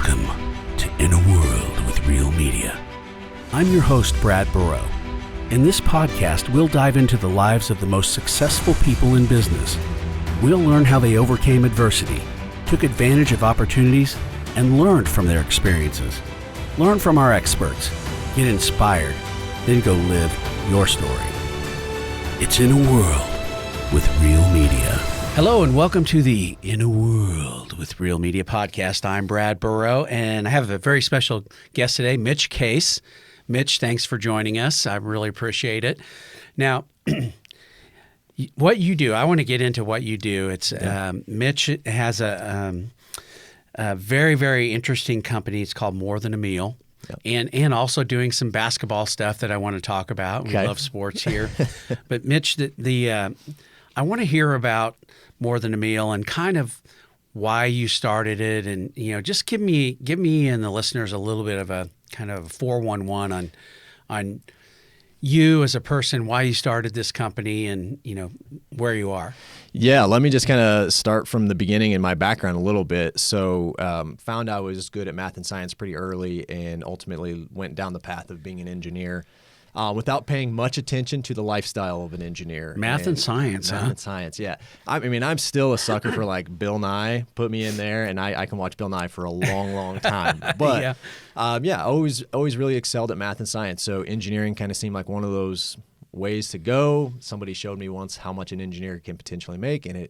Welcome to In a World with Real Media. I'm your host, Brad Burrow. In this podcast, we'll dive into the lives of the most successful people in business. We'll learn how they overcame adversity, took advantage of opportunities, and learned from their experiences. Learn from our experts, get inspired, then go live your story. It's In a World with Real Media. Hello and welcome to the In a World with Real Media podcast. I'm Brad Burrow and I have a very special guest today, Mitch Case. Mitch, thanks for joining us. I really appreciate it. Now, what you do, I want to get into what you do. It's Mitch has a very, very interesting company. It's called More Than a Meal. Yep. And also doing some basketball stuff that I want to talk about. Okay. We love sports here. But Mitch, I want to hear about More Than a Meal and kind of why you started it, and just give me and the listeners a little bit of a kind of 411 on you as a person, why you started this company, and where you are. Yeah, let me just kind of start from the beginning in my background a little bit. So found I was good at math and science pretty early and ultimately went down the path of being an engineer without paying much attention to the lifestyle of an engineer. Math and science, Math and science, yeah. I mean, I'm still a sucker for like Bill Nye. Put me in there and I can watch Bill Nye for a long, long time. But always really excelled at math and science. So engineering kind of seemed like one of those ways to go. Somebody showed me once how much an engineer can potentially make, and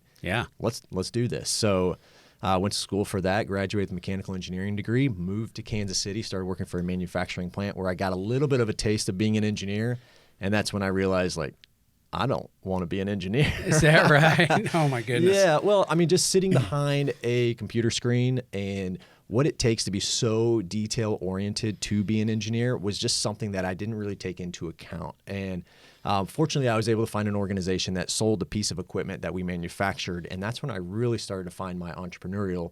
let's do this. So went to school for that, graduated with a mechanical engineering degree, moved to Kansas City, started working for a manufacturing plant where I got a little bit of a taste of being an engineer, and that's when I realized, I don't want to be an engineer. Is that right? Oh, my goodness. Yeah, well, I mean, just sitting behind a computer screen and what it takes to be so detail-oriented to be an engineer was just something that I didn't really take into account. And fortunately, I was able to find an organization that sold a piece of equipment that we manufactured, and that's when I really started to find my entrepreneurial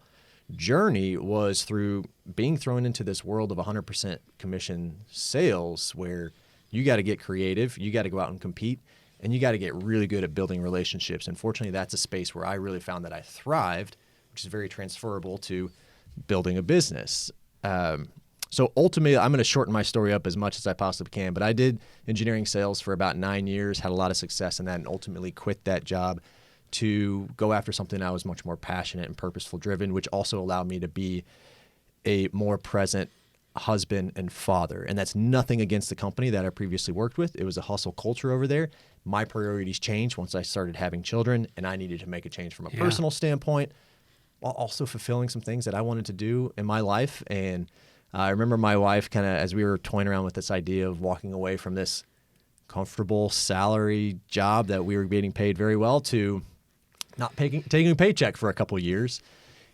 journey was through being thrown into this world of 100% commission sales where you got to get creative, you got to go out and compete, and you got to get really good at building relationships. And fortunately, that's a space where I really found that I thrived, which is very transferable to building a business. So ultimately, I'm going to shorten my story up as much as I possibly can, but I did engineering sales for about 9 years, had a lot of success in that, and ultimately quit that job to go after something I was much more passionate and purposeful driven, which also allowed me to be a more present husband and father. And that's nothing against the company that I previously worked with. It was a hustle culture over there. My priorities changed once I started having children, and I needed to make a change from a personal standpoint while also fulfilling some things that I wanted to do in my life. And I remember my wife kind of, as we were toying around with this idea of walking away from this comfortable salary job that we were getting paid very well to not taking a paycheck for a couple of years.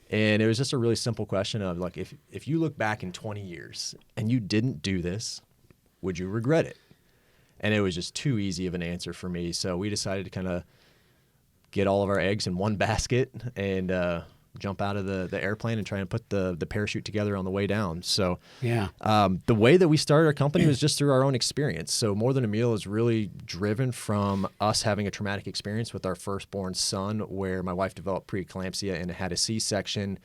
And it was just a really simple question of if you look back in 20 years and you didn't do this, would you regret it? And it was just too easy of an answer for me. So we decided to kind of get all of our eggs in one basket and jump out of the airplane and try and put the parachute together on the way down. So the way that we started our company was just through our own experience. So More Than a Meal is really driven from us having a traumatic experience with our firstborn son where my wife developed preeclampsia and had a C-section.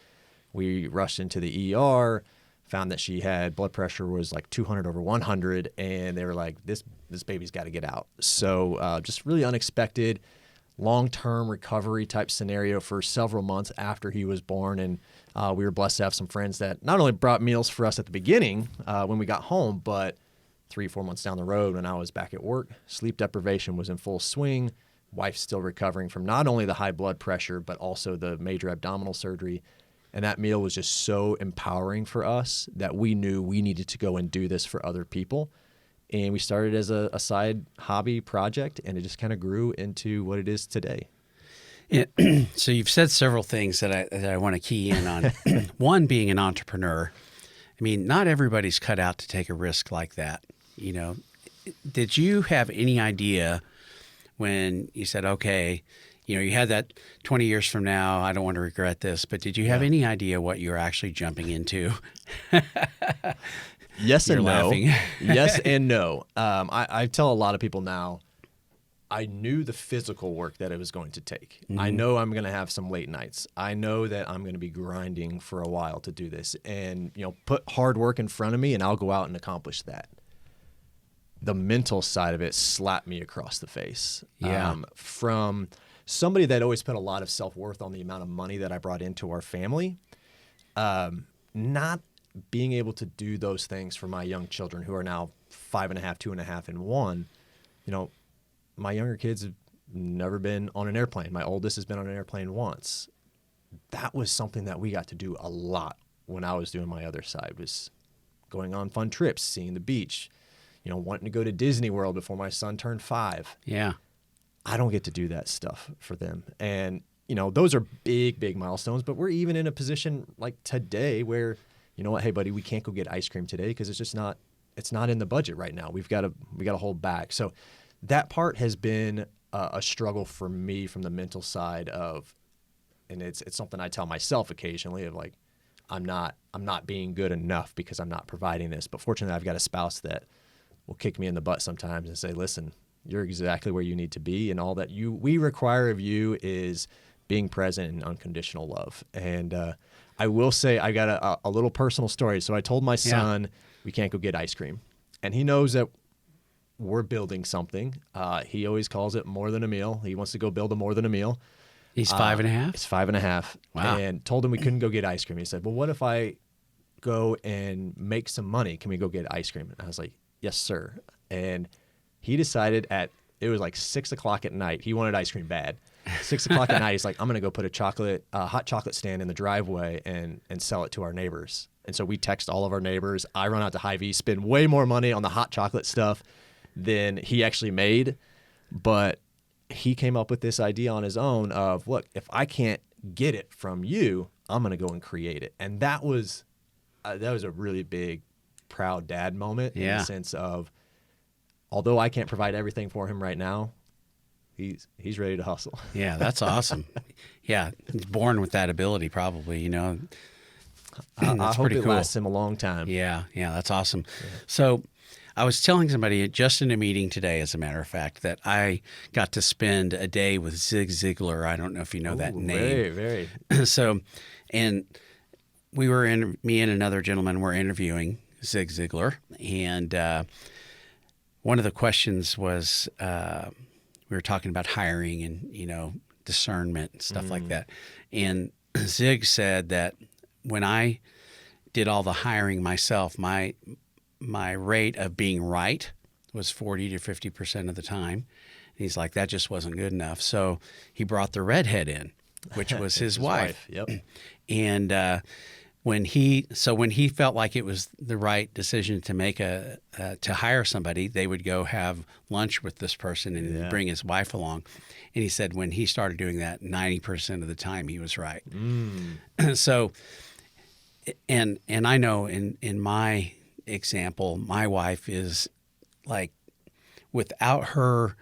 We rushed into the ER, found that she had blood pressure was like 200 over 100, and they were like, this baby's got to get out. So just really unexpected, long-term recovery type scenario for several months after he was born. And we were blessed to have some friends that not only brought meals for us at the beginning when we got home, but 3-4 months down the road when I was back at work, sleep deprivation was in full swing. Wife's still recovering from not only the high blood pressure, but also the major abdominal surgery. And that meal was just so empowering for us that we knew we needed to go and do this for other people. And we started as a side hobby project, and it just kind of grew into what it is today. Yeah. So you've said several things that I want to key in on. One, being an entrepreneur. I mean, not everybody's cut out to take a risk like that. Did you have any idea when you said, okay, you had that 20 years from now, I don't want to regret this, but did you have any idea what you were actually jumping into? Yes and You're no. laughing. Yes and no. I tell a lot of people now, I knew the physical work that it was going to take. Mm-hmm. I know I'm going to have some late nights. I know that I'm going to be grinding for a while to do this, and put hard work in front of me, and I'll go out and accomplish that. The mental side of it slapped me across the face. Yeah. From somebody that always put a lot of self-worth on the amount of money that I brought into our family, not being able to do those things for my young children who are now 5.5, 2.5, and 1. My younger kids have never been on an airplane. My oldest has been on an airplane once. That was something that we got to do a lot when I was doing my other side, was going on fun trips, seeing the beach, wanting to go to Disney World before my son turned 5. Yeah. I don't get to do that stuff for them. And, those are big, big milestones, but we're even in a position like today where, you know what, hey buddy, we can't go get ice cream today because it's not in the budget right now. We got to hold back. So that part has been a struggle for me from the mental side of, and it's something I tell myself occasionally of like, I'm not being good enough because I'm not providing this. But fortunately, I've got a spouse that will kick me in the butt sometimes and say, listen, you're exactly where you need to be, and all that we require of you is being present and unconditional love. And I will say I got a little personal story. So I told my son we can't go get ice cream, and he knows that we're building something. He always calls it more than a meal. He wants to go build a more than a meal. He's 5.5? He's 5.5. Wow. And told him we couldn't go get ice cream. He said, well, what if I go and make some money? Can we go get ice cream? And I was like, yes, sir. And he decided it was like 6 o'clock at night. He wanted ice cream bad. 6 o'clock at night, he's like, I'm going to go put a hot chocolate stand in the driveway and sell it to our neighbors. And so we text all of our neighbors. I run out to Hy-Vee, spend way more money on the hot chocolate stuff than he actually made. But he came up with this idea on his own of, look, if I can't get it from you, I'm going to go and create it. And that was a really big, proud dad moment in the sense of, although I can't provide everything for him right now, he's ready to hustle. Yeah, that's awesome. Yeah, he's born with that ability probably, I hope it cool. lasts him a long time. Yeah, that's awesome. Yeah. So I was telling somebody just in a meeting today, as a matter of fact, that I got to spend a day with Zig Ziglar. I don't know if you know that name. Very, very. So, and we were me and another gentleman were interviewing Zig Ziglar, and one of the questions was we were talking about hiring and discernment and stuff like that. And Zig said that when I did all the hiring myself, my rate of being right was 40 to 50% of the time. And he's like, that just wasn't good enough. So he brought the redhead in, which was his wife. Yep. And when he felt like it was the right decision to make to hire somebody, they would go have lunch with this person and bring his wife along. And he said when he started doing that, 90% of the time he was right. So, and I know in my example, my wife is like, without her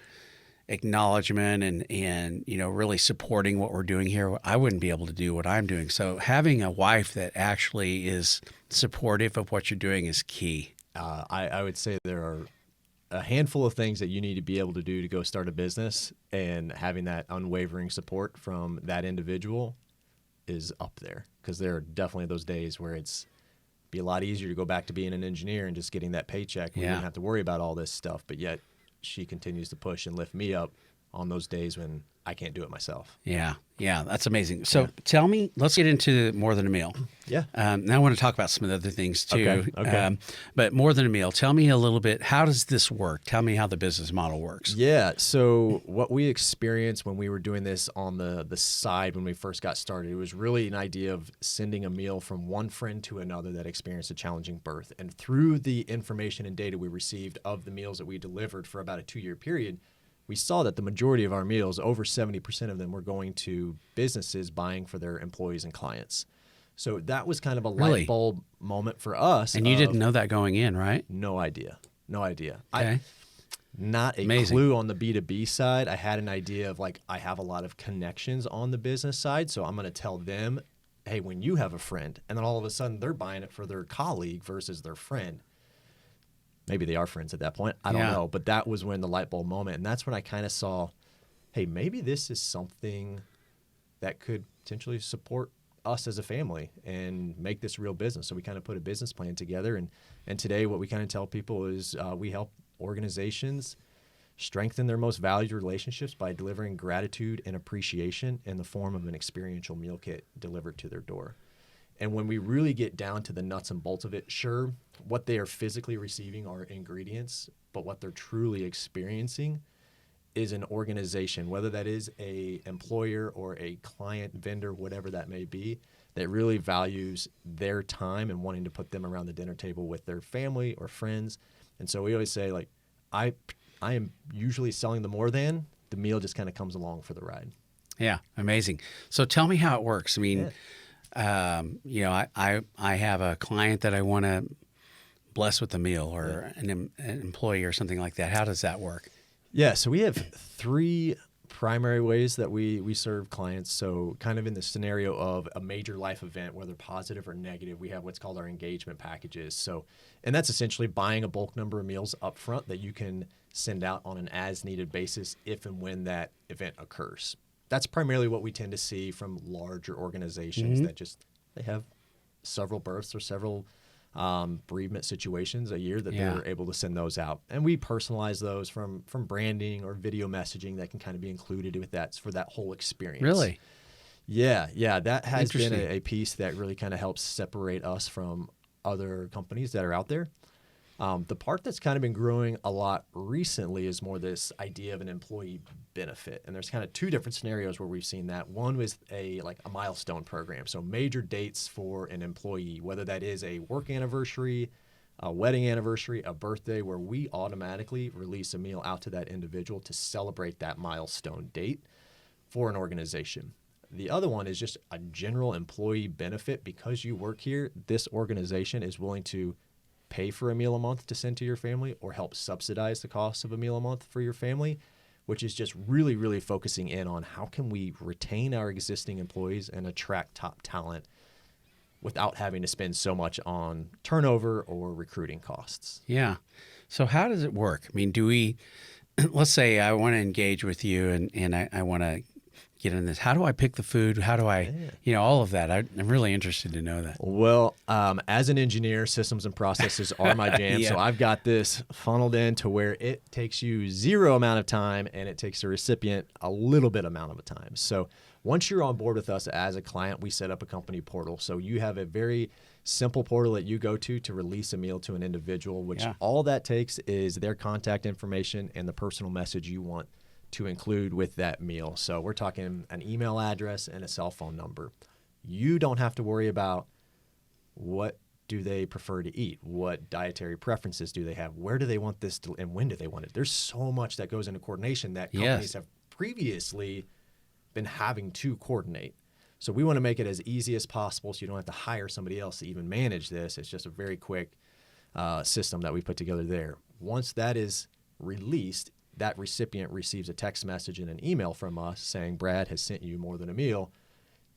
acknowledgement and really supporting what we're doing here, I wouldn't be able to do what I'm doing. So having a wife that actually is supportive of what you're doing is key. I would say there are a handful of things that you need to be able to do to go start a business, and having that unwavering support from that individual is up there, because there are definitely those days where it's be a lot easier to go back to being an engineer and just getting that paycheck. We didn't have to worry about all this stuff, but yet she continues to push and lift me up on those days when I can't do it myself. Yeah, that's amazing. So tell me, let's get into more than a meal. Yeah. Now I want to talk about some of the other things too. Okay. But more than a meal, tell me a little bit, how does this work? Tell me how the business model works. Yeah. So what we experienced when we were doing this on the side when we first got started, it was really an idea of sending a meal from one friend to another that experienced a challenging birth. And through the information and data we received of the meals that we delivered for about a 2-year period, we saw that the majority of our meals, over 70% of them, were going to businesses buying for their employees and clients. So that was kind of a light bulb moment for us. And you didn't know that going in, right? No idea. Okay. Not a clue on the B2B side. I had an idea of like, I have a lot of connections on the business side, so I'm going to tell them, hey, when you have a friend, and then all of a sudden they're buying it for their colleague versus their friend. maybe they are friends at that point. I don't Yeah. know. But that was when the light bulb moment. And that's when I kind of saw, hey, maybe this is something that could potentially support us as a family and make this real business. So we kind of put a business plan together. And today what we kind of tell people is we help organizations strengthen their most valued relationships by delivering gratitude and appreciation in the form of an experiential meal kit delivered to their door. And when we really get down to the nuts and bolts of it, sure, what they are physically receiving are ingredients, but what they're truly experiencing is an organization, whether that is a employer or a client, vendor, whatever that may be, that really values their time and wanting to put them around the dinner table with their family or friends. And so we always say, like, I am usually selling the more than, the meal just kind of comes along for the ride. Yeah, amazing. So tell me how it works. I mean, you know, I have a client that I want to bless with a meal, or an employee or something like that. How does that work? Yeah, so we have 3 primary ways that we serve clients. So kind of in the scenario of a major life event, whether positive or negative, we have what's called our engagement packages. So, and that's essentially buying a bulk number of meals up front that you can send out on an as-needed basis if and when that event occurs. That's primarily what we tend to see from larger organizations that just, they have several births or several bereavement situations a year that they're able to send those out. And we personalize those from branding or video messaging that can kind of be included with that for that whole experience. Really? Yeah. That has been a piece that really kind of helps separate us from other companies that are out there. The part that's kind of been growing a lot recently is more this idea of an employee benefit. And there's kind of 2 different scenarios where we've seen that. One was a milestone program. So major dates for an employee, whether that is a work anniversary, a wedding anniversary, a birthday, where we automatically release a meal out to that individual to celebrate that milestone date for an organization. The other one is just a general employee benefit. Because you work here, this organization is willing to pay for a meal a month to send to your family or help subsidize the cost of a meal a month for your family, which is just really, really focusing in on how can we retain our existing employees and attract top talent without having to spend so much on turnover or recruiting costs. Yeah. So how does it work? I mean, do we, let's say I want to engage with you and I want to get in this. How do I pick the food? How do I, all of that? I'm really interested to know that. Well, as an engineer, systems and processes are my jam. So I've got this funneled in to where it takes you 0 amount of time and it takes the recipient a little bit amount of time. So once you're on board with us as a client, we set up a company portal. So you have a very simple portal that you go to release a meal to an individual, which all that takes is their contact information and the personal message you want to include with that meal. So we're talking an email address and a cell phone number. You don't have to worry about what do they prefer to eat, what dietary preferences do they have, where do they want this to, and when do they want it. There's so much that goes into coordination that companies have previously been having to coordinate. So we want to make it as easy as possible so you don't have to hire somebody else to even manage this. It's just a very quick system that we put together there. Once that is released, that recipient receives a text message and an email from us saying, Brad has sent you more than a meal.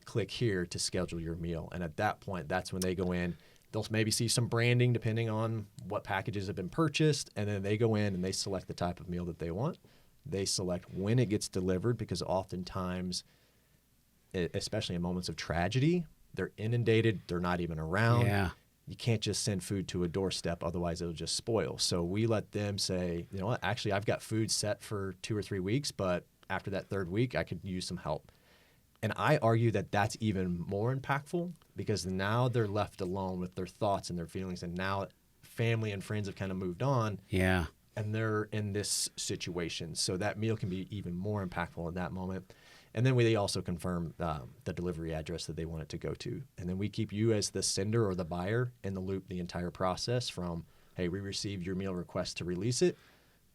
Click here to schedule your meal. And at that point, that's when they go in. They'll maybe see some branding depending on what packages have been purchased. And then they go in and they select the type of meal that they want. They select when it gets delivered, because oftentimes, especially in moments of tragedy, they're inundated. They're not even around. Yeah. You can't just send food to a doorstep, otherwise it'll just spoil. So we let them say, you know what, actually I've got food set for 2 or 3 weeks, but after that 3rd week, I could use some help. And I argue that that's even more impactful, because now they're left alone with their thoughts and their feelings. And now family and friends have kind of moved on. Yeah. And they're in this situation. So that meal can be even more impactful in that moment. And then they also confirm the delivery address that they want it to go to. And then we keep you as the sender or the buyer in the loop the entire process from, hey, we received your meal request to release it.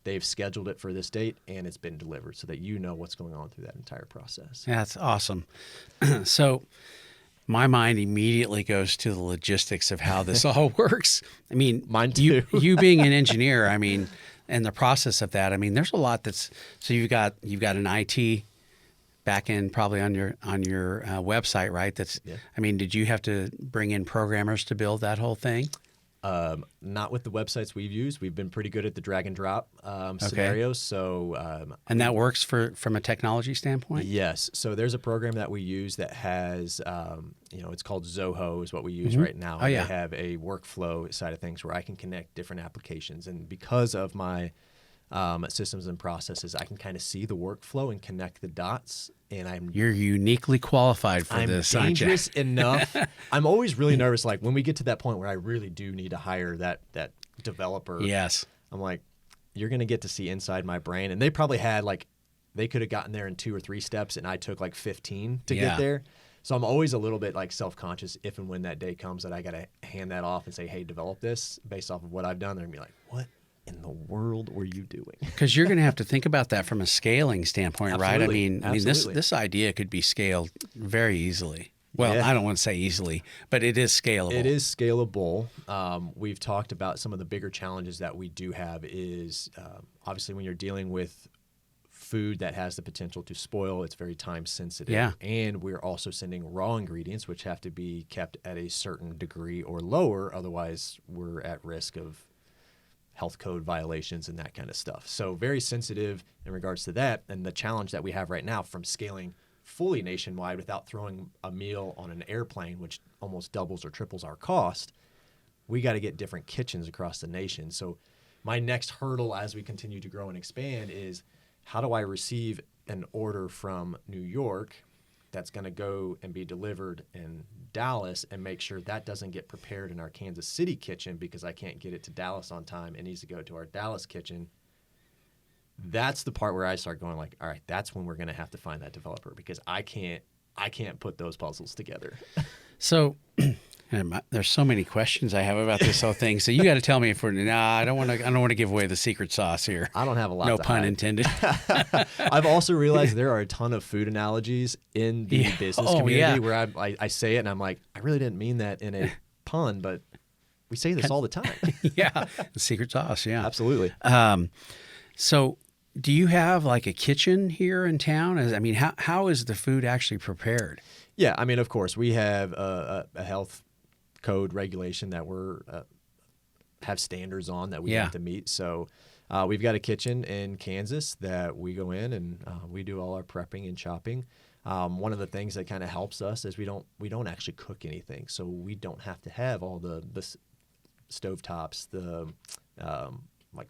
They've scheduled it for this date, and it's been delivered, so that you know what's going on through that entire process. Yeah, that's awesome. So my mind immediately goes to the logistics of how this all works. I mean, mine too. you being an engineer, I mean, and the process of that, I mean, there's a lot that's, so you've got an IT back end probably on your website, right? That's, I mean, did you have to bring in programmers to build that whole thing? Not with the websites we've used. We've been pretty good at the drag and drop scenarios. So, and that works from a technology standpoint? Yes. So there's a program that we use that has, it's called Zoho is what we use right now. Oh, yeah. They have a workflow side of things where I can connect different applications. And because of my systems and processes, I can kind of see the workflow and connect the dots. And you're uniquely qualified for this, aren't you? I'm dangerous enough. I'm always really nervous. Like when we get to that point where I really do need to hire that developer. Yes. I'm like, you're going to get to see inside my brain. And they probably had they could have gotten there in 2 or 3 steps, and I took 15 to get there. So I'm always a little bit self-conscious if and when that day comes that I got to hand that off and say, hey, develop this based off of what I've done. They're going to be like, what in the world were you doing? Because you're going to have to think about that from a scaling standpoint, Absolutely. right? I mean, this idea could be scaled very easily. Well, Yeah. I don't want to say easily, but it is scalable. It is scalable. We've talked about some of the bigger challenges that we do have is obviously when you're dealing with food that has the potential to spoil, it's very time sensitive. Yeah. And we're also sending raw ingredients, which have to be kept at a certain degree or lower. Otherwise, we're at risk of health code violations and that kind of stuff. So very sensitive in regards to that. And the challenge that we have right now from scaling fully nationwide without throwing a meal on an airplane, which almost doubles or triples our cost, we got to get different kitchens across the nation. So my next hurdle as we continue to grow and expand is how do I receive an order from New York that's going to go and be delivered in Dallas and make sure that doesn't get prepared in our Kansas City kitchen because I can't get it to Dallas on time. It needs to go to our Dallas kitchen. That's the part where I start going all right, that's when we're going to have to find that developer because I can't put those puzzles together. So there's so many questions I have about this whole thing. So you got to tell me I don't want to give away the secret sauce here. I don't have a lot No to pun hide. intended. I've also realized there are a ton of food analogies in the business community where I say it and I'm like, I really didn't mean that in a pun, but we say this all the time. Yeah. The secret sauce. Yeah. Absolutely. So do you have a kitchen here in town? How is the food actually prepared? Yeah. I mean, of course, we have a health code regulation that we're have standards on that we have to meet. So we've got a kitchen in Kansas that we go in and we do all our prepping and chopping. One of the things that kind of helps us is we don't actually cook anything, so we don't have to have all the stovetops, the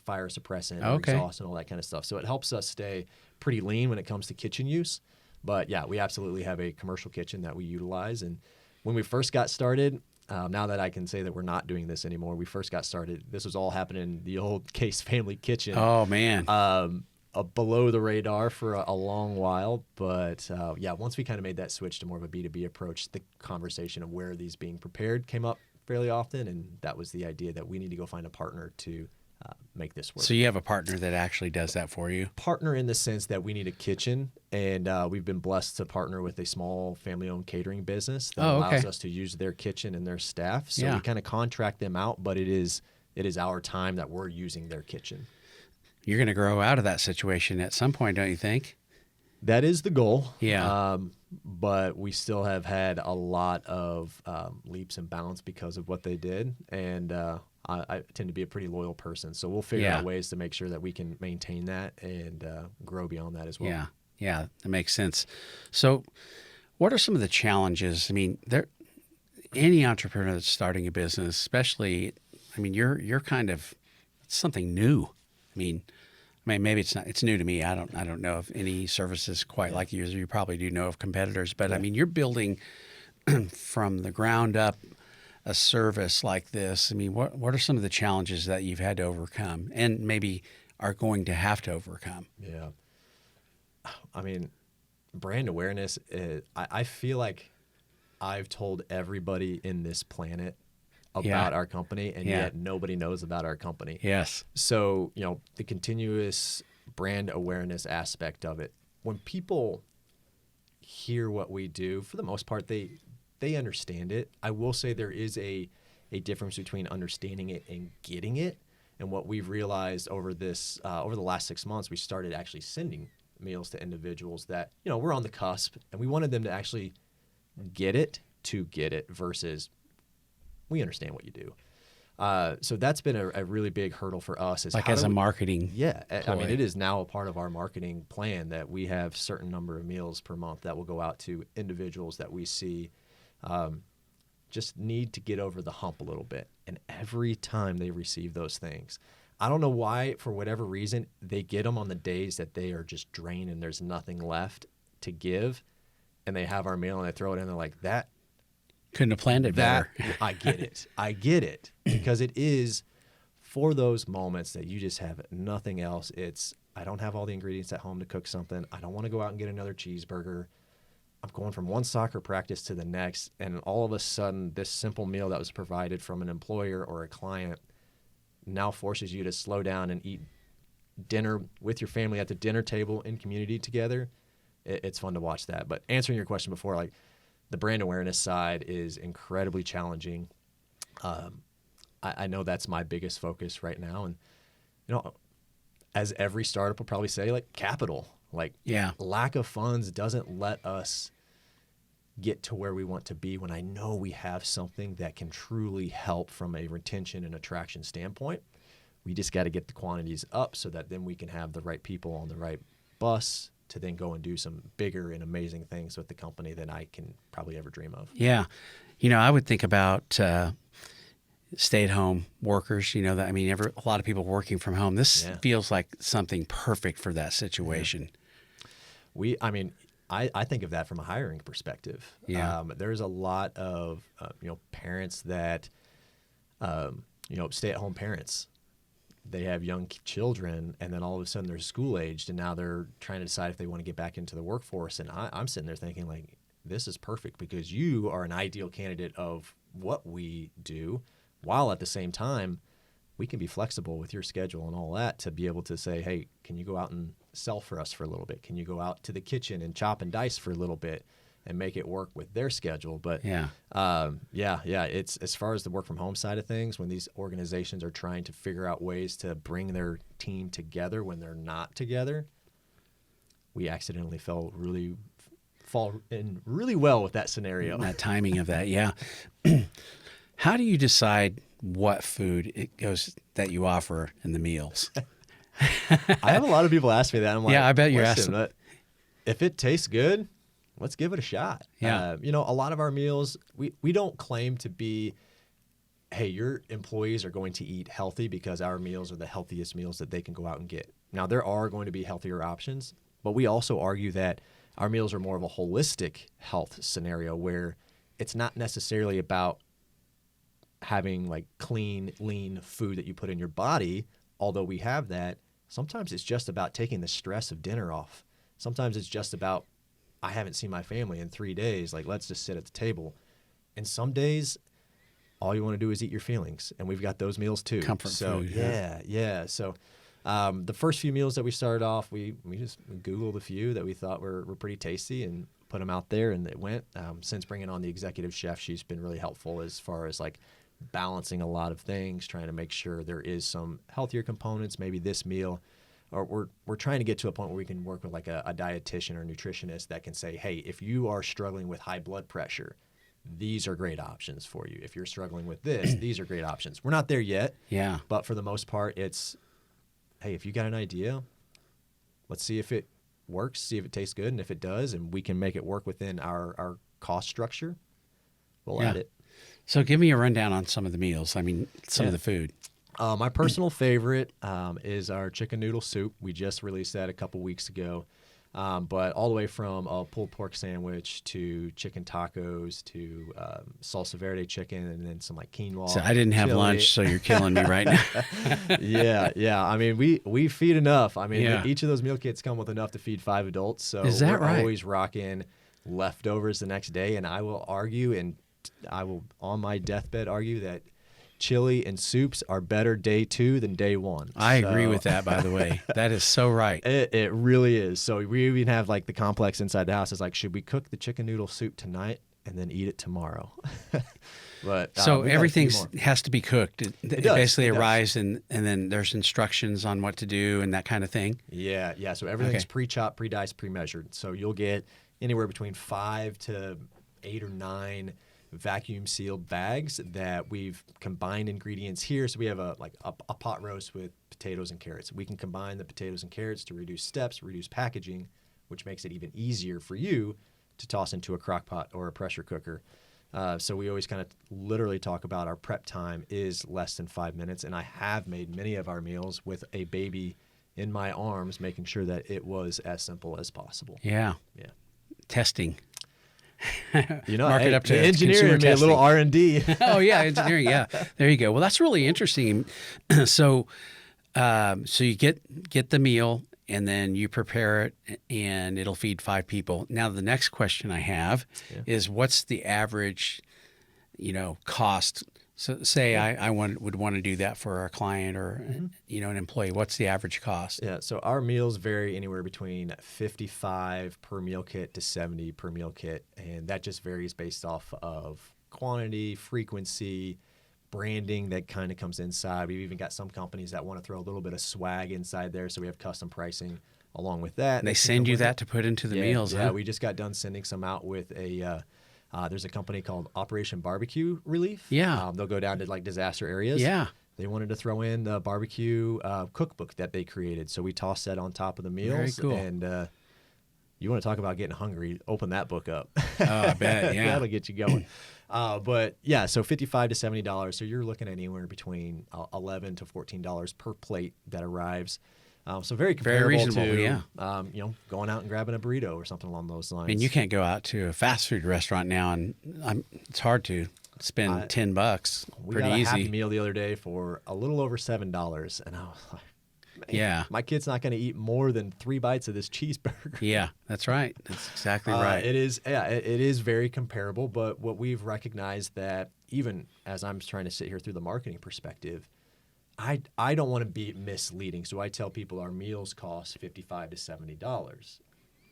fire suppressant, or exhaust, and all that kind of stuff. So it helps us stay pretty lean when it comes to kitchen use. But yeah, we absolutely have a commercial kitchen that we utilize. And when we first got started, now that I can say that we're not doing this anymore, we first got started, this was all happening in the old Case family kitchen. Oh, man. Below the radar for a long while. But once we kind of made that switch to more of a B2B approach, the conversation of where these being prepared came up fairly often. And that was the idea that we need to go find a partner to make this work. So you have a partner that actually does that for you? Partner in the sense that we need a kitchen, and we've been blessed to partner with a small family-owned catering business that allows us to use their kitchen and their staff. So we kind of contract them out, but it is our time that we're using their kitchen. You're going to grow out of that situation at some point, don't you think? That is the goal. Yeah. But we still have had a lot of leaps and bounds because of what they did, and I tend to be a pretty loyal person, so we'll figure out ways to make sure that we can maintain that and grow beyond that as well. Yeah, that makes sense. So what are some of the challenges? Any entrepreneur that's starting a business, especially, you're kind of something new. Maybe it's new to me. I don't know of any services quite like yours. You probably do know of competitors, but you're building from the ground up a service like this. What are some of the challenges that you've had to overcome and maybe are going to have to overcome? Yeah. Brand awareness, I feel like I've told everybody in this planet about our company, and yet nobody knows about our company. Yes. So, the continuous brand awareness aspect of it, when people hear what we do, for the most part, they understand it. I will say there is a difference between understanding it and getting it. And what we've realized over the last 6 months, we started actually sending meals to individuals that, we're on the cusp, and we wanted them to actually get it versus we understand what you do. So that's been a really big hurdle for us. Is like as a marketing Yeah. ploy. I mean, it is now a part of our marketing plan that we have a certain number of meals per month that will go out to individuals that we see just need to get over the hump a little bit. And every time they receive those things, I don't know why, for whatever reason, they get them on the days that they are just drained and there's nothing left to give. And they have our meal and they throw it in. They're like, that couldn't have planned it better. I get it. I get it. Because it is for those moments that you just have nothing else. It's, I don't have all the ingredients at home to cook something. I don't want to go out and get another cheeseburger. I'm going from one soccer practice to the next. And all of a sudden, this simple meal that was provided from an employer or a client now forces you to slow down and eat dinner with your family at the dinner table in community together. It's fun to watch that. But answering your question before, like, the brand awareness side is incredibly challenging. I know that's my biggest focus right now. And, you know, as every startup will probably say, like, capital, like, lack of funds doesn't let us get to where we want to be when I know we have something that can truly help from a retention and attraction standpoint. We just got to get the quantities up so that then we can have the right people on the right bus to then go and do some bigger and amazing things with the company than I can probably ever dream of. Yeah. You know, I would think about stay-at-home workers, you know, that, I mean, a lot of people working from home. This feels like something perfect for that situation. I think of that from a hiring perspective. Yeah. There's a lot of, parents that, stay-at-home parents. They have young children, and then all of a sudden they're school-aged, and now they're trying to decide if they want to get back into the workforce. And I'm sitting there thinking, like, this is perfect because you are an ideal candidate of what we do, while at the same time, we can be flexible with your schedule and all that to be able to say, hey, can you go out and sell for us for a little bit? Can you go out to the kitchen and chop and dice for a little bit and make it work with their schedule? But it's as far as the work from home side of things, when these organizations are trying to figure out ways to bring their team together when they're not together, we accidentally fall in really well with that scenario. That timing of that, yeah. How do you decide what food it goes that you offer in the meals? I have a lot of people ask me that. I'm like, yeah, I bet you're asking. If it tastes good, let's give it a shot. Yeah. A lot of our meals, we don't claim to be, hey, your employees are going to eat healthy because our meals are the healthiest meals that they can go out and get. Now, there are going to be healthier options, but we also argue that our meals are more of a holistic health scenario where it's not necessarily about having like clean, lean food that you put in your body, although we have that. Sometimes it's just about taking the stress of dinner off. Sometimes it's just about, I haven't seen my family in 3 days. Like, let's just sit at the table. And some days, all you want to do is eat your feelings. And we've got those meals too. Comfort food. Yeah. So the first few meals that we started off, we just Googled a few that we thought were pretty tasty and put them out there, and it went. Since bringing on the executive chef, she's been really helpful as far as like balancing a lot of things, trying to make sure there is some healthier components. Maybe this meal, or we're trying to get to a point where we can work with like a dietitian or nutritionist that can say, hey, if you are struggling with high blood pressure, these are great options for you. If you're struggling with this, these are great options. We're not there yet. Yeah. But for the most part, it's, hey, if you got an idea, let's see if it works, see if it tastes good, and if it does, and we can make it work within our cost structure, we'll add it. So give me a rundown on some of the meals. I mean, some of the food. My personal favorite is our chicken noodle soup. We just released that a couple weeks ago. But all the way from a pulled pork sandwich to chicken tacos to salsa verde chicken, and then some like quinoa. So I didn't have lunch, so you're killing me right now. Yeah. I mean, we feed enough. I mean, each of those meal kits come with enough to feed 5 adults. So is that we're right? Always rocking leftovers the next day. And I will argue, and I will on my deathbed argue that chili and soups are better day 2 than day 1. I agree with that, by the way. That is so right. It really is. So we even have like the complex inside the house. It's like, should we cook the chicken noodle soup tonight and then eat it tomorrow? But so everything has to be cooked. It basically arrives, does. and then there's instructions on what to do and that kind of thing. Yeah. So everything's pre-chopped, pre-diced, pre-measured. So you'll get anywhere between 5 to 8 or 9 vacuum sealed bags that we've combined ingredients here. So we have a pot roast with potatoes and carrots. We can combine the potatoes and carrots to reduce steps, reduce packaging, which makes it even easier for you to toss into a crock pot or a pressure cooker. So we always kind of literally talk about our prep time is less than 5 minutes. And I have made many of our meals with a baby in my arms, making sure that it was as simple as possible. Yeah. Testing. Mark it up to engineering, a little R&D. Oh yeah, engineering. Yeah, there you go. Well, that's really interesting. So you get the meal, and then you prepare it, and it'll feed 5 people. Now, the next question I have is, what's the average, cost? So say I would want to do that for our client or an employee. What's the average cost? Yeah, so our meals vary anywhere between 55 per meal kit to 70 per meal kit, and that just varies based off of quantity, frequency, branding that kind of comes inside. We've even got some companies that want to throw a little bit of swag inside there, so we have custom pricing along with that. And they send you that to put into the meals, Yeah, huh? we just got done sending some out with a there's a company called Operation Barbecue Relief. Yeah. They'll go down to like disaster areas. Yeah. They wanted to throw in the barbecue cookbook that they created. So we tossed that on top of the meals. Very cool. And you want to talk about getting hungry, open that book up. Oh, I bet, yeah. That'll get you going. But yeah, so $55 to $70. So you're looking at anywhere between $11 to $14 per plate that arrives. So very comparable reasonable, to going out and grabbing a burrito or something along those lines. I mean, you can't go out to a fast food restaurant now, and it's hard to spend $10. We Pretty got a easy. Happy Meal the other day for a little over $7, and I was like, man, Yeah. my kid's not going to eat more than 3 bites of this cheeseburger. Yeah, that's right. That's exactly right. It is very comparable, but what we've recognized that even as I'm trying to sit here through the marketing perspective, I don't want to be misleading. So I tell people our meals cost $55 to $70.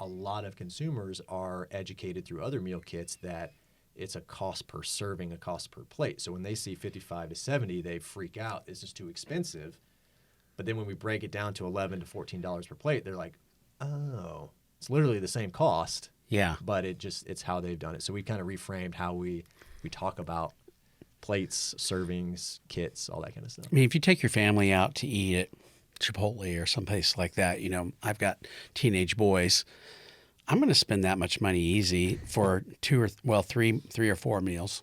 A lot of consumers are educated through other meal kits that it's a cost per serving, a cost per plate. So when they see 55 to 70, they freak out. This is too expensive. But then when we break it down to $11 to $14 per plate, they're like, oh, it's literally the same cost. Yeah. But it's how they've done it. So we kind of reframed how we talk about plates, servings, kits, all that kind of stuff. I mean, if you take your family out to eat at Chipotle or someplace like that, I've got teenage boys. I'm going to spend that much money easy for three or four meals.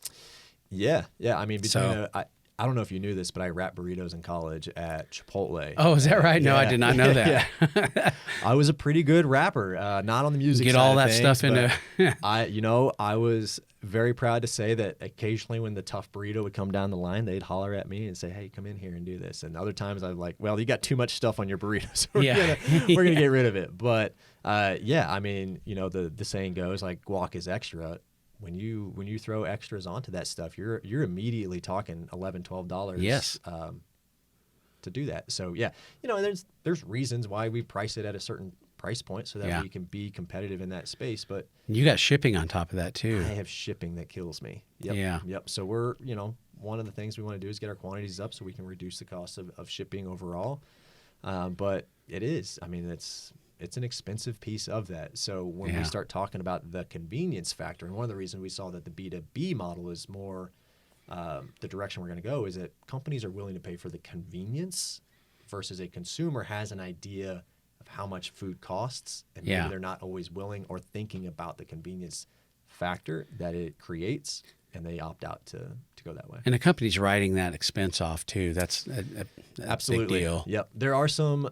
Yeah. I mean, I don't know if you knew this, but I wrapped burritos in college at Chipotle. Oh, is that right? No, I did not know that. Yeah. I was a pretty good rapper, not on the music Get side all of that things, stuff into. I was very proud to say that occasionally when the tough burrito would come down the line, they'd holler at me and say, "Hey, come in here and do this." And other times I'm like, "Well, you got too much stuff on your burrito, so we're gonna get rid of it." But I mean, the saying goes like, "Guac is extra." When you throw extras onto that stuff, you're immediately talking $11, $12. Yes. To do that. So yeah, there's reasons why we price it at a certain price point so that we can be competitive in that space. But you got shipping on top of that too. I have shipping that kills me. Yep. Yeah. Yep. So we're one of the things we want to do is get our quantities up so we can reduce the cost of shipping overall. But it is. I mean, it's an expensive piece of that. So when we start talking about the convenience factor, and one of the reasons we saw that the B2B model is more the direction we're going to go is that companies are willing to pay for the convenience versus a consumer has an idea of how much food costs, and maybe they're not always willing or thinking about the convenience factor that it creates, and they opt out to go that way. And the company's writing that expense off too. That's a Absolutely. big deal. Yep. There are some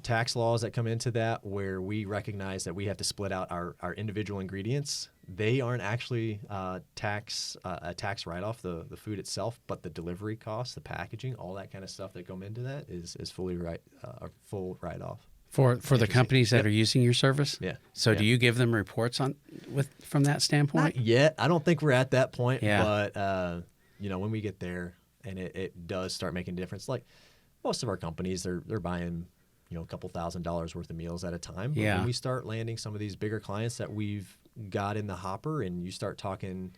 tax laws that come into that where we recognize that we have to split out our individual ingredients. They aren't actually a tax write-off, the food itself, but the delivery costs, the packaging, all that kind of stuff that go into that is fully a full write-off. For the companies that are using your service? Yeah. So do you give them reports from that standpoint? Not yet. I don't think we're at that point. Yeah. But when we get there and it does start making a difference, like most of our companies, they're buying a couple $1,000s worth of meals at a time. But when we start landing some of these bigger clients that we've got in the hopper, and you start talking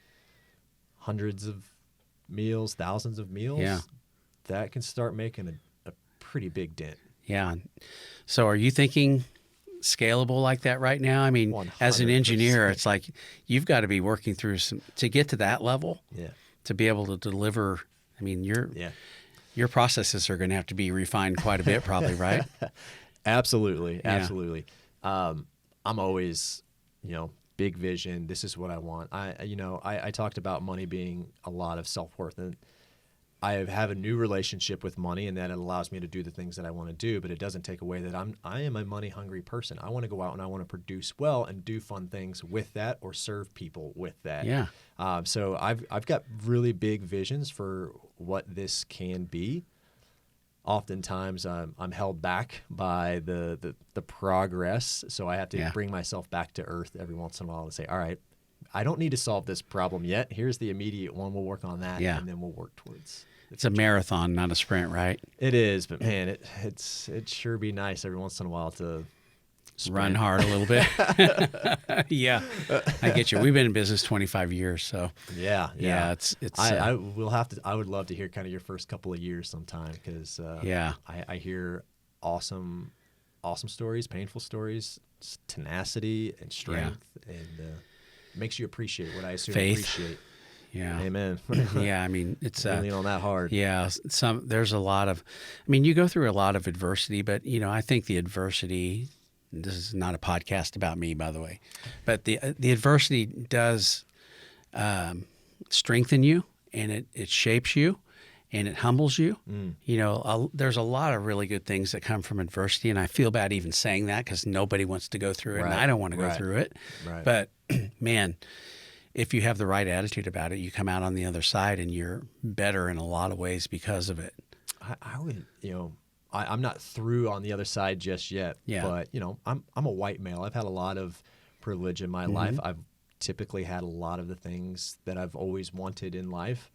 hundreds of meals, thousands of meals, that can start making a pretty big dent. Yeah. So are you thinking scalable like that right now. I mean, as an engineer, 100%. it's like you've got to be working through to get to that level, Yeah. to be able to deliver. I mean, your processes are going to have to be refined quite a bit, probably, right? Absolutely. Yeah. Absolutely. I'm always, big vision. This is what I want. I talked about money being a lot of self-worth, and I have a new relationship with money, and that it allows me to do the things that I want to do, but it doesn't take away that I am a money hungry person. I want to go out and I want to produce well and do fun things with that, or serve people with that. Yeah. So I've got really big visions for what this can be. Oftentimes I'm held back by the progress, so I have to bring myself back to earth every once in a while and say, all right, I don't need to solve this problem yet. Here's the immediate one. We'll work on that, and then we'll work towards. It's a marathon, not a sprint, right? It is, but man, it sure be nice every once in a while to run hard a little bit. Yeah, I get you. We've been in business 25 years, so yeah. It's. I will have to. I would love to hear kind of your first couple of years sometime, because I hear awesome stories, painful stories, tenacity and strength, and makes you appreciate what I assume appreciate. Yeah. Amen. Yeah. I mean, it's lean on that hard. Yeah. There's a lot of, I mean, you go through a lot of adversity, but I think the adversity, this is not a podcast about me, by the way, but the adversity does strengthen you, and it shapes you, and it humbles you. There's a lot of really good things that come from adversity, and I feel bad even saying that, because nobody wants to go through it, and I don't want to go through it. Right. But man, if you have the right attitude about it, you come out on the other side and you're better in a lot of ways because of it. I would, I'm not through on the other side just yet. Yeah. But I'm a white male. I've had a lot of privilege in my life. I've typically had a lot of the things that I've always wanted in life.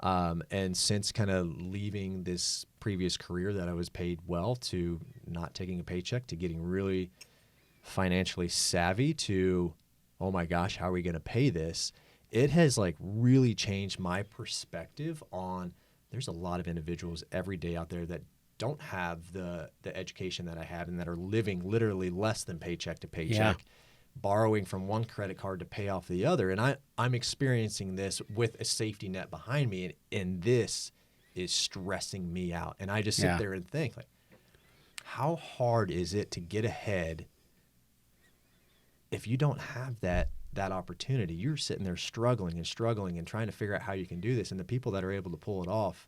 And since kind of leaving this previous career that I was paid well, to not taking a paycheck, to getting really financially savvy, to, oh my gosh, how are we going to pay this? It has really changed my perspective on, there's a lot of individuals every day out there that don't have the education that I have, and that are living literally less than paycheck to paycheck, borrowing from one credit card to pay off the other. And I'm experiencing this with a safety net behind me, and this is stressing me out. And I just sit there and think, how hard is it to get ahead if you don't have that opportunity? You're sitting there struggling and trying to figure out how you can do this. And the people that are able to pull it off,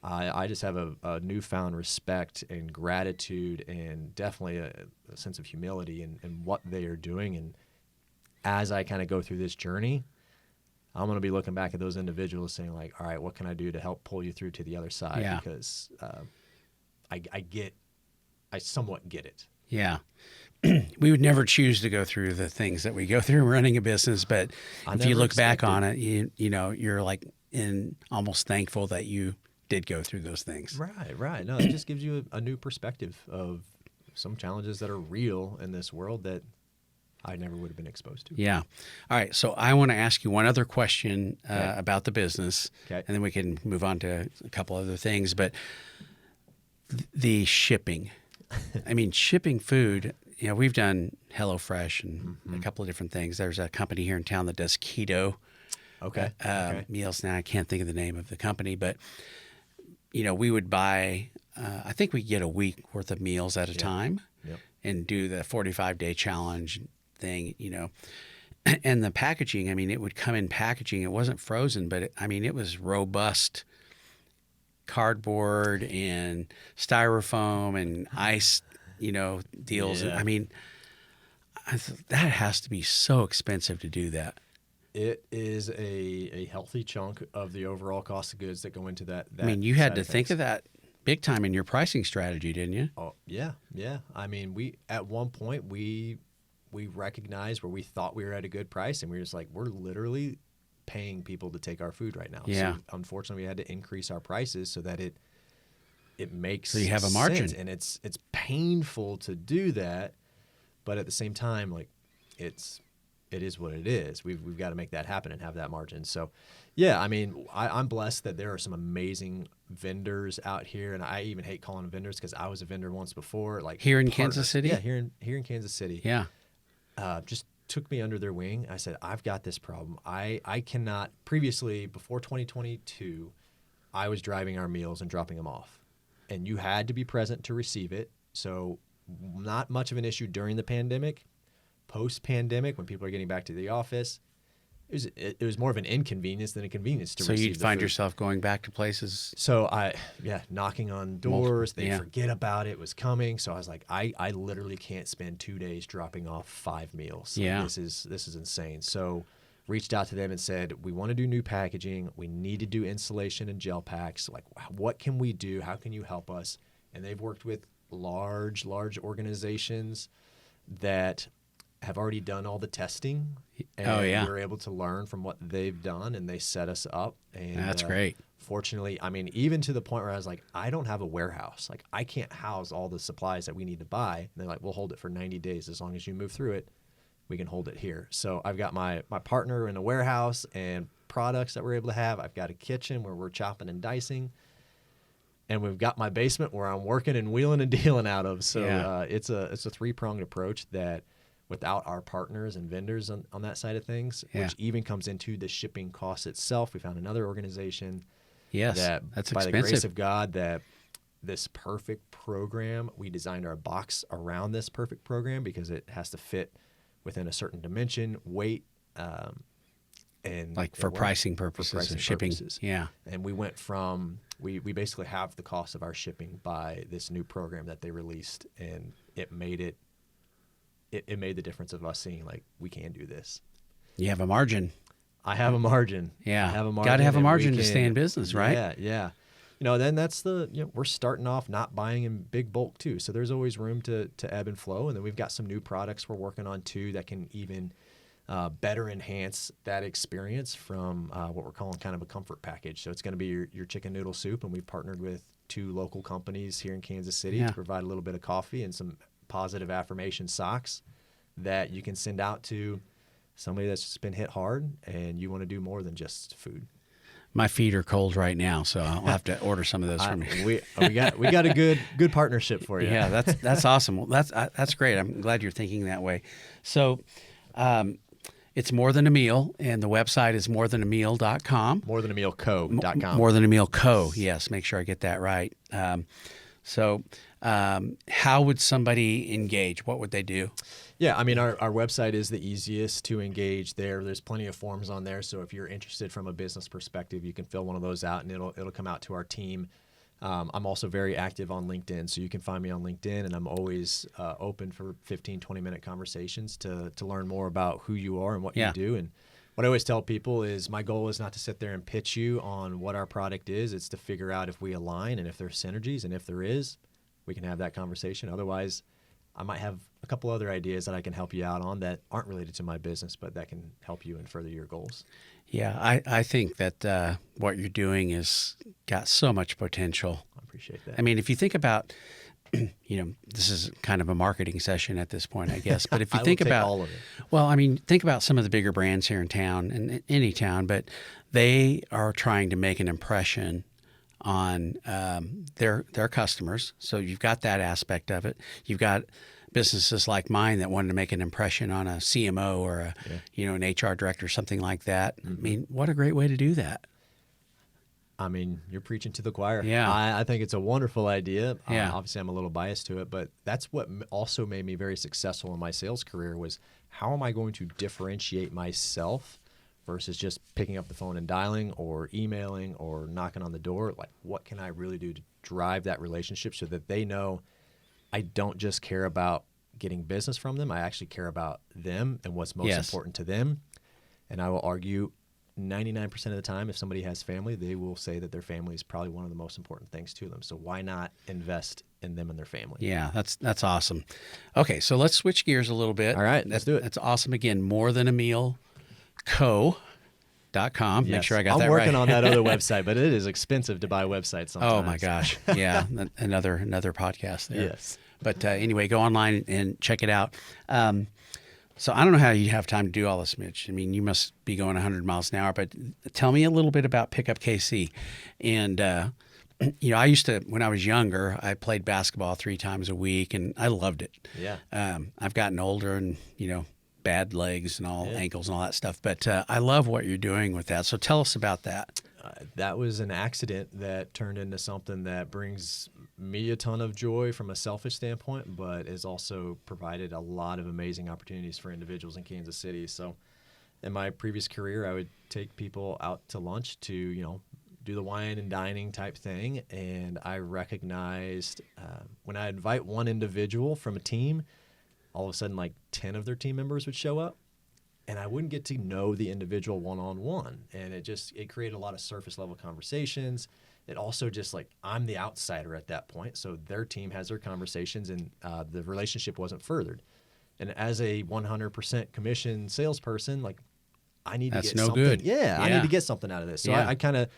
I just have a newfound respect and gratitude, and definitely a sense of humility in what they are doing. And as I kind of go through this journey, I'm going to be looking back at those individuals saying, all right, what can I do to help pull you through to the other side? Yeah. Because I somewhat get it. Yeah. We would never choose to go through the things that we go through running a business, but if you look back on it, you're almost thankful that you did go through those things. Right. No, it just gives you a new perspective of some challenges that are real in this world that I never would have been exposed to. Yeah. All right. So I want to ask you one other question about the business, and then we can move on to a couple other things. But the shipping, I mean, shipping food, we've done HelloFresh and a couple of different things. There's a company here in town that does keto meals. Now I can't think of the name of the company, but we would buy, I think we get a week worth of meals at a time and do the 45-day challenge thing, and the packaging, I mean, it would come in packaging. It wasn't frozen, but it was robust cardboard and styrofoam and ice, deals. Yeah. I mean, that has to be so expensive to do that. It is a healthy chunk of the overall cost of goods that go into that. I mean, you had to think of that big time in your pricing strategy, didn't you? Oh, yeah. I mean, at one point we recognized where we thought we were at a good price, and we were just we're literally paying people to take our food right now. Yeah. So unfortunately, we had to increase our prices so that it makes so you have a margin, sense. And it's painful to do that, but at the same time, it is what it is. We've got to make that happen and have that margin. So, yeah, I mean, I'm blessed that there are some amazing vendors out here, and I even hate calling them vendors because I was a vendor once before. Like Here in partners. Kansas City? Yeah, here in Kansas City. Yeah. Just took me under their wing. I said, I've got this problem. I cannot. Previously, before 2022, I was driving our meals and dropping them off, and you had to be present to receive it. So not much of an issue during the pandemic. Post-pandemic, when people are getting back to the office, it was more of an inconvenience than a convenience to receive. So you'd find yourself going back to places. So knocking on doors. They yeah. forget about it was coming. So I was like, I literally can't spend 2 days dropping off 5 meals. Yeah. This is insane. So reached out to them and said, we want to do new packaging. We need to do installation and gel packs. Like, what can we do? How can you help us? And they've worked with large organizations that have already done all the testing, and we're able to learn from what they've done, and they set us up. And that's great. Fortunately, I mean, even to the point where I was like, I don't have a warehouse. Like, I can't house all the supplies that we need to buy. And they're like, we'll hold it for 90 days. As long as you move through it, we can hold it here. So I've got my partner in a warehouse and products that we're able to have. I've got a kitchen where we're chopping and dicing. And we've got my basement where I'm working and wheeling and dealing out of. So it's a 3-pronged approach that, without our partners and vendors on that side of things, which even comes into the shipping cost itself. We found another organization that's by expensive. The grace of God, that this perfect program, we designed our box around this perfect program because it has to fit within a certain dimension, weight, and like for pricing purposes and shipping. Yeah. And we went from, we basically halved the cost of our shipping by this new program that they released, and it made it made the difference of us seeing, like, we can do this. You have a margin. I have a margin. Yeah. I have a margin. Got to have a margin to stay in business, right? Yeah. Then that's we're starting off not buying in big bulk too. So there's always room to ebb and flow. And then we've got some new products we're working on too that can even better enhance that experience from what we're calling kind of a comfort package. So it's going to be your chicken noodle soup. And we've partnered with 2 local companies here in Kansas City to provide a little bit of coffee and some positive affirmation socks that you can send out to somebody that's just been hit hard and you want to do more than just food. My feet are cold right now, so I'll have to order some of those from you. We got a good partnership for you. Yeah, that's awesome. Well, that's great. I'm glad you're thinking that way. So, it's More Than a Meal, and the website is morethanAmeal.com. MorethanAmealco.com. More Than a Meal Co. Yes, make sure I get that right. So how would somebody engage? What would they do? Yeah, I mean, our website is the easiest to engage there. There's plenty of forms on there. So if you're interested from a business perspective, you can fill one of those out and it'll come out to our team. I'm also very active on LinkedIn, so you can find me on LinkedIn, and I'm always open for 15, 20-minute conversations to learn more about who you are and what you do. And what I always tell people is my goal is not to sit there and pitch you on what our product is. It's to figure out if we align and if there's synergies, and if there is, we can have that conversation. Otherwise, I might have a couple other ideas that I can help you out on that aren't related to my business, but that can help you and further your goals. Yeah, I think that what you're doing is got so much potential. I appreciate that. I mean, if you think about, this is kind of a marketing session at this point, I guess. But if you think about all of it. Well, I mean, think about some of the bigger brands here in town and any town, but they are trying to make an impression on their customers. So you've got that aspect of it. You've got businesses like mine that wanted to make an impression on a CMO or an HR director, something like that. Mm-hmm. I mean, what a great way to do that. I mean, you're preaching to the choir. Yeah. I think it's a wonderful idea. Yeah. Obviously, I'm a little biased to it, but that's what also made me very successful in my sales career was how am I going to differentiate myself versus just picking up the phone and dialing or emailing or knocking on the door? Like, what can I really do to drive that relationship so that they know I don't just care about getting business from them. I actually care about them and what's most important to them. And I will argue 99% of the time, if somebody has family, they will say that their family is probably one of the most important things to them. So why not invest in them and their family? Yeah, that's awesome. Okay, so let's switch gears a little bit. All right, let's do it. That's awesome. Again, morethanAmealco.com. Yes. Make sure I got that right. I'm working on that other website, but it is expensive to buy websites sometimes. Oh my gosh. Yeah, another podcast there. Yes. But anyway, go online and check it out. So I don't know how you have time to do all this, Mitch. I mean, you must be going 100 miles an hour, but tell me a little bit about Pickup KC and I used to, when I was younger, I played basketball 3 times a week, and I loved it. Yeah. I've gotten older, and bad legs and Yeah. ankles and all that stuff. But I love what you're doing with that. So tell us about that. That was an accident that turned into something that brings me a ton of joy from a selfish standpoint, but has also provided a lot of amazing opportunities for individuals in Kansas City. So in my previous career, I would take people out to lunch to, do the wine and dining type thing. And I recognized when I invite one individual from a team, all of a sudden like 10 of their team members would show up. And I wouldn't get to know the individual one-on-one. And it created a lot of surface level conversations. It also just I'm the outsider at that point. So their team has their conversations, and the relationship wasn't furthered. And as a 100% commission salesperson, I need to get no something. Good. Yeah, Yeah, I need to get something out of this. So Yeah. I kind of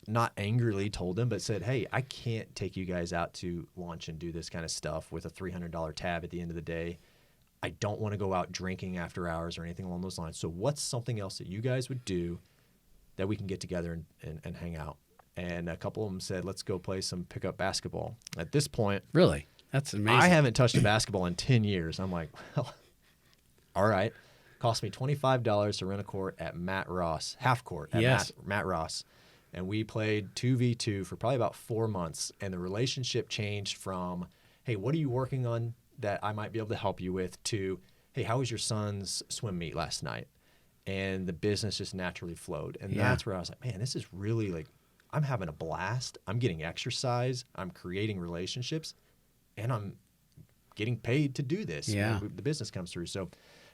not angrily told them, but said, hey, I can't take you guys out to lunch and do this kind of stuff with a $300 tab at the end of the day. I don't want to go out drinking after hours or anything along those lines. So what's something else that you guys would do that we can get together and hang out? And a couple of them said, let's go play some pickup basketball. At this point, Really? That's amazing. I haven't touched a basketball in 10 years. I'm like, well, all right. Cost me $25 to rent a court at Matt Ross, half court at Yes. Matt Ross. And we played 2v2 for probably about 4 months. And the relationship changed from, hey, what are you working on that I might be able to help you with, to, hey, how was your son's swim meet last night? And the business just naturally flowed. And that's where I was like, man, this is really I'm having a blast. I'm getting exercise. I'm creating relationships. And I'm getting paid to do this. Yeah. The business comes through. So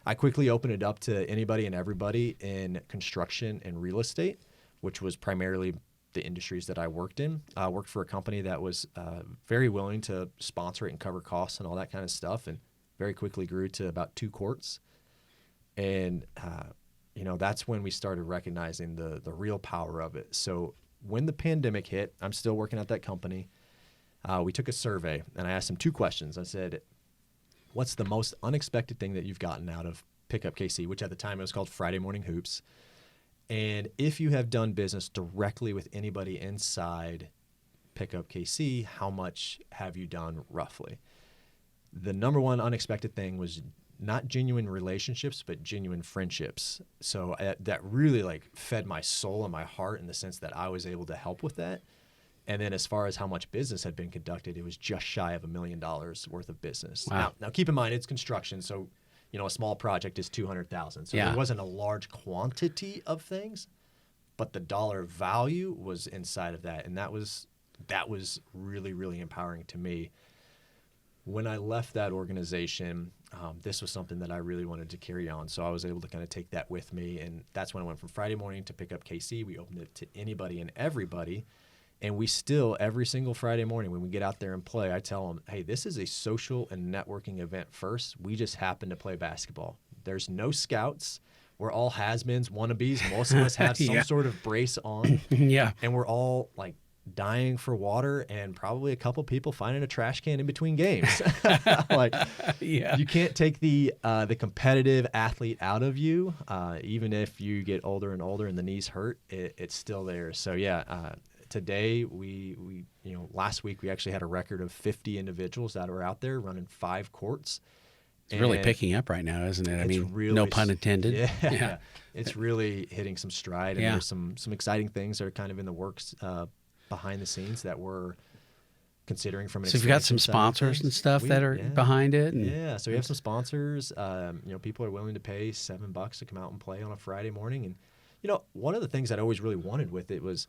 I quickly opened it up to anybody and everybody in construction and real estate, which was primarily the industries that I worked in. I worked for a company that was very willing to sponsor it and cover costs and all that kind of stuff, and very quickly grew to about 2 courts. And, that's when we started recognizing the real power of it. So when the pandemic hit, I'm still working at that company. We took a survey, and I asked them 2 questions. I said, what's the most unexpected thing that you've gotten out of Pickup KC, which at the time it was called Friday Morning Hoops? And if you have done business directly with anybody inside Pickup KC, how much have you done roughly? The number one unexpected thing was not genuine relationships, but genuine friendships. So that really fed my soul and my heart in the sense that I was able to help with that. And then as far as how much business had been conducted, it was just shy of $1 million worth of business. Wow. Now keep in mind, it's construction. So, a small project is $200,000. So there wasn't a large quantity of things, but the dollar value was inside of that. And that was really, really empowering to me. When I left that organization, this was something that I really wanted to carry on. So I was able to kind of take that with me. And that's when I went from Friday morning to Pickup KC. We opened it to anybody and everybody. And we still, every single Friday morning when we get out there and play, I tell them, hey, this is a social and networking event first. We just happen to play basketball. There's no scouts. We're all has-beens, wannabes. Most of us have some sort of brace on. Yeah. And we're all dying for water, and probably a couple people finding a trash can in between games. You can't take the competitive athlete out of you. Even if you get older and older and the knees hurt, it's still there. So today we last week we actually had a record of 50 individuals that were out there running 5 courts. It's really picking up right now, isn't it? I mean, really, no pun intended. Yeah. It's really hitting some stride, and there's some exciting things that are kind of in the works behind the scenes that we're considering from an So you've got some sponsors and stuff that are behind it? And so we have some sponsors. People are willing to pay $7 to come out and play on a Friday morning. And, one of the things that I always really wanted with it was,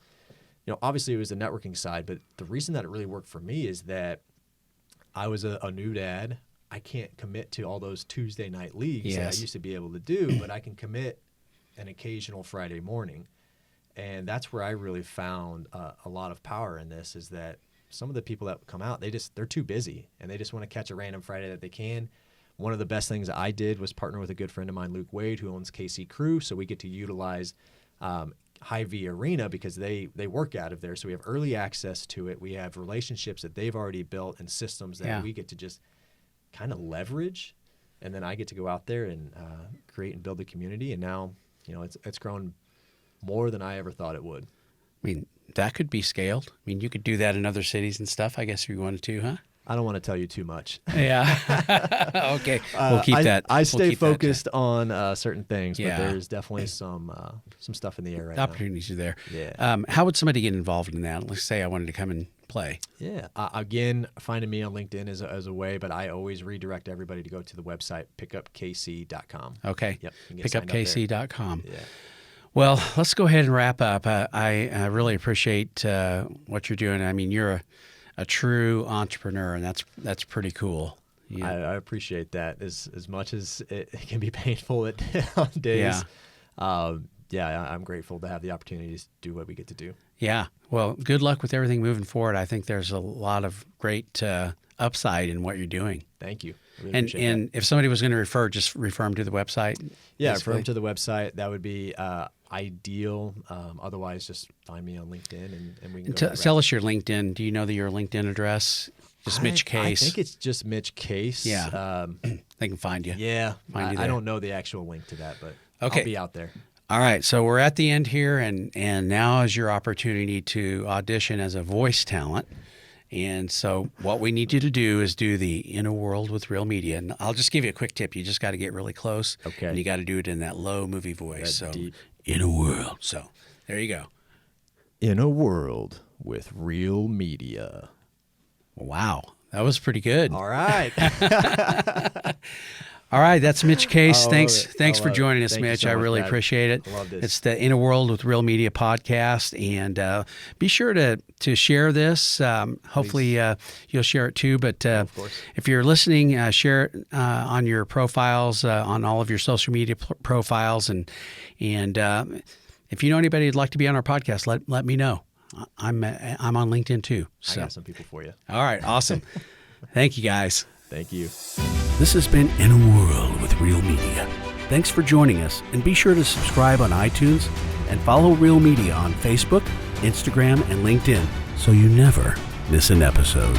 obviously it was the networking side, but the reason that it really worked for me is that I was a new dad. I can't commit to all those Tuesday night leagues that I used to be able to do, but I can commit an occasional Friday morning. And that's where I really found a lot of power in this, is that some of the people that come out, they're too busy, and they just want to catch a random Friday that they can. One of the best things I did was partner with a good friend of mine, Luke Wade, who owns KC Crew. So we get to utilize Hy-Vee Arena because they work out of there. So we have early access to it. We have relationships that they've already built and systems that we get to just kind of leverage. And then I get to go out there and create and build a community. And now, it's grown more than I ever thought it would. mean, that could be scaled. I mean, you could do that in other cities and stuff, I guess, if you wanted to, huh? I don't want to tell you too much. Yeah. Okay. We'll keep that. I stay we'll keep focused on certain things, Yeah. but there's definitely some stuff in the air right The now. opportunities are there. Yeah. How would somebody get involved in that? Let's say I wanted to come and play. Yeah. Again, finding me on LinkedIn is a way, but I always redirect everybody to go to the website, pickupkc.com. Okay. Yep. You can get signed up there. Pickupkc.com. Yeah. Well, let's go ahead and wrap up. I really appreciate what you're doing. I mean, you're a true entrepreneur, and that's pretty cool. Yeah. I appreciate that as much as it can be painful on days. Yeah. I'm grateful to have the opportunity to do what we get to do. Yeah. Well, good luck with everything moving forward. I think there's a lot of great upside in what you're doing. Thank you. I really appreciate And if somebody was going to just refer them to the website. Yeah, basically. refer them to the website. That would be ideal. Otherwise, just find me on LinkedIn and we can go. Tell us your LinkedIn. Do you know that your LinkedIn address? Just Mitch Case. I think it's just Mitch Case. Yeah. They can find you. Yeah. Find you I there. don't know the actual link to that, but Okay. I'll be out there. All right, so we're at the end here, and now is your opportunity to audition as a voice talent. And so what we need you to do is do the In a World with Real Media. And I'll just give you a quick tip. You just got to get really close. Okay. And you got to do it in that low movie voice. That so deep. In a World. So there you go. In a World with Real Media. Wow, that was pretty good. All right. All right, that's Mitch Case. I Thanks love for it. joining us, Thank you Mitch. so I much, really Brad. appreciate it. I love this. It's the In a World with Real Media podcast, and be sure to share this. Hopefully, you'll share it too. But Of course. if you're listening, share it on your profiles, on all of your social media profiles, and if you know anybody who'd like to be on our podcast, let me know. I'm on LinkedIn too. I So, got some people for you. all right, awesome. Thank you, guys. Thank you. This has been In a World with Real Media. Thanks for joining us, and be sure to subscribe on iTunes and follow Real Media on Facebook, Instagram, and LinkedIn so you never miss an episode.